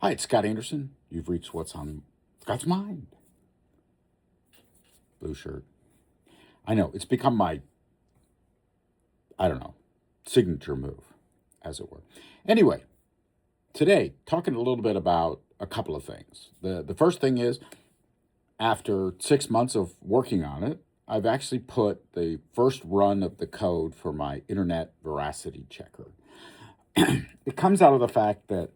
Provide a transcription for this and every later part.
Hi, it's Scott Anderson. You've reached what's on Scott's mind. Blue shirt. I know it's become my, I don't know, signature move, as it were. Anyway, today talking a little bit about a couple of things. The first thing is, after 6 months of working on it, I've actually put the first run of the code for my internet veracity checker. It comes out of the fact that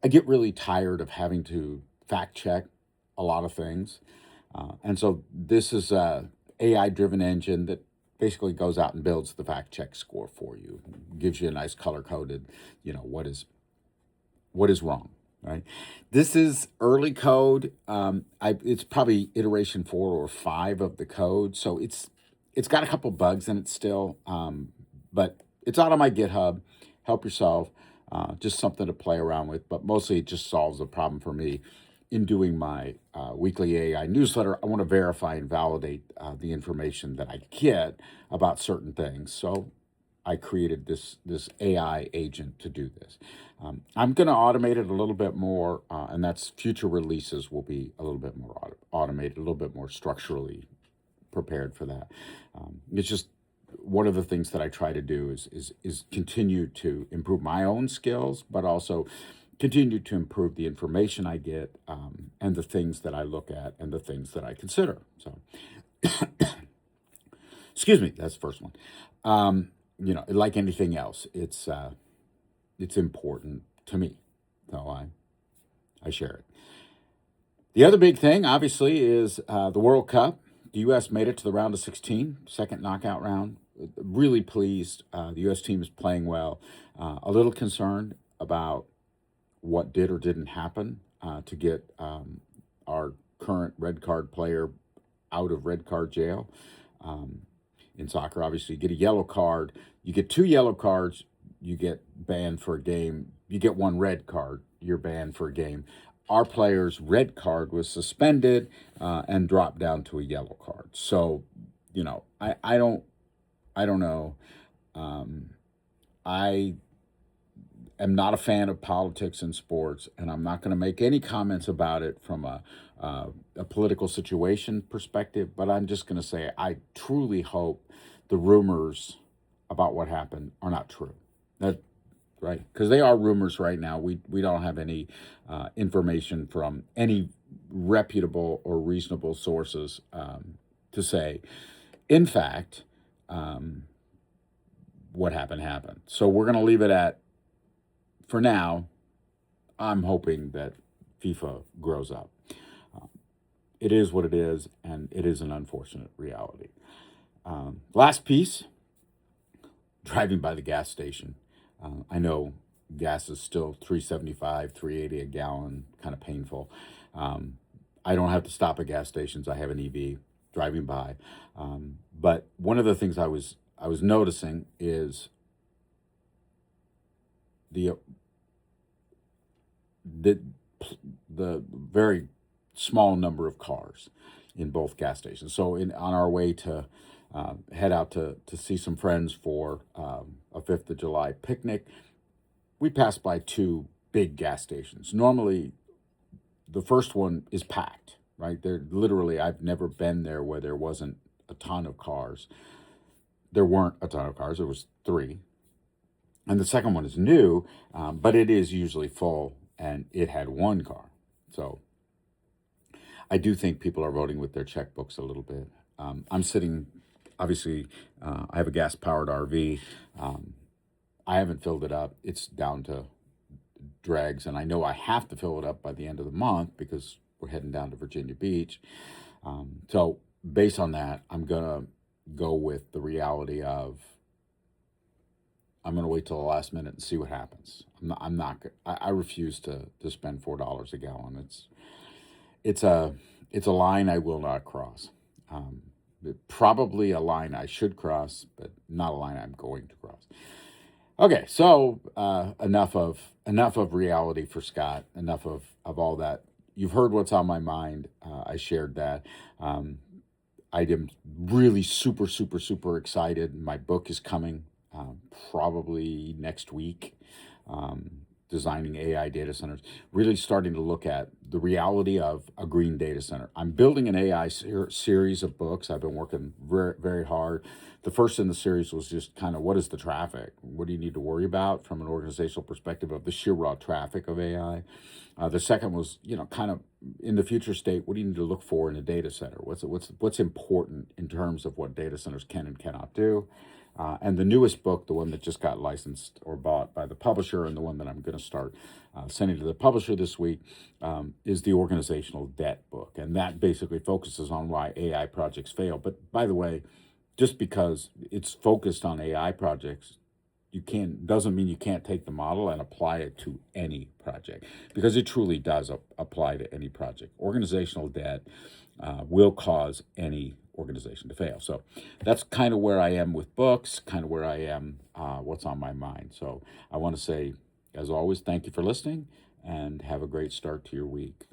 I get really tired of having to fact check a lot of things. And so this is a AI driven engine that basically goes out and builds the fact check score for you, gives you a nice color coded, what is wrong, right? This is early code. It's probably iteration 4 or 5 of the code, so it's got a couple bugs in it still, but it's out on my GitHub. Help yourself. Just something to play around with, but mostly it just solves a problem for me. In doing my weekly AI newsletter, I want to verify and validate the information that I get about certain things. So I created this AI agent to do this. I'm going to automate it a little bit more, and that's future releases will be a little bit more automated, a little bit more structurally prepared for that. It's just one of the things that I try to do is continue to improve my own skills, but also continue to improve the information I get, and the things that I look at and the things that I consider. So, excuse me, that's the first one. Like anything else, it's important to me, so I share it. The other big thing, obviously, is the World Cup. The U.S. made it to the round of 16, second knockout round. Really pleased. The U.S. team is playing well. A little concerned about what did or didn't happen to get our current red card player out of red card jail. In soccer, obviously, you get a yellow card. You get 2 yellow cards, you get banned for a game. You get 1 red card, you're banned for a game. Our player's red card was suspended and dropped down to a yellow card. So, I don't know. I am not a fan of politics in sports, and I'm not going to make any comments about it from a political situation perspective. But I'm just going to say I truly hope the rumors about what happened are not true. That right, because they are rumors right now. We don't have any information from any reputable or reasonable sources to say, in fact, um, what happened. So we're going to leave it at, for now, I'm hoping that FIFA grows up. It is what it is, and it is an unfortunate reality. Last piece, driving by the gas station. I know gas is still 375, 380 a gallon, kind of painful. I don't have to stop at gas stations. I have an EV driving by. But one of the things I was noticing is the the the very small number of cars in both gas stations. So on our way to head out to see some friends for a 5th of July picnic, we passed by 2 big gas stations. Normally, the first one is packed, right? There literally, I've never been there where there wasn't a ton of cars. There weren't a ton of cars. There was 3, and the second one is new, but it is usually full, and it had 1 car. So I do think people are voting with their checkbooks a little bit. I'm sitting, obviously, I have a gas powered RV. Um, I haven't filled it up. It's down to dregs, and I know I have to fill it up by the end of the month because we're heading down to Virginia Beach. So, based on that, I'm going to go with the reality of I'm going to wait till the last minute and see what happens. I refuse to spend $4 a gallon. It's a it's a line I will not cross. Um, Probably a line I should cross, but not a line I'm going to cross. Okay, so enough of reality for Scott. Enough of all that. You've heard what's on my mind. I shared that. Um, I am really super super super excited. My book is coming probably next week. Um, designing AI data centers, really starting to look at the reality of a green data center. I'm building an AI series of books. I've been working very, very hard. The first in the series was just kind of, what is the traffic? What do you need to worry about from an organizational perspective of the sheer raw traffic of AI? The second was, kind of in the future state, what do you need to look for in a data center? What's important in terms of what data centers can and cannot do? And the newest book, the one that just got licensed or bought by the publisher, and the one that I'm going to start sending to the publisher this week, is the organizational debt book. And that basically focuses on why AI projects fail. But by the way, just because it's focused on AI projects, you can't doesn't mean you can't take the model and apply it to any project, because it truly does apply to any project. Organizational debt will cause any organization to fail. So that's kind of where I am with books, kind of where I am, what's on my mind. So I want to say, as always, thank you for listening, and have a great start to your week.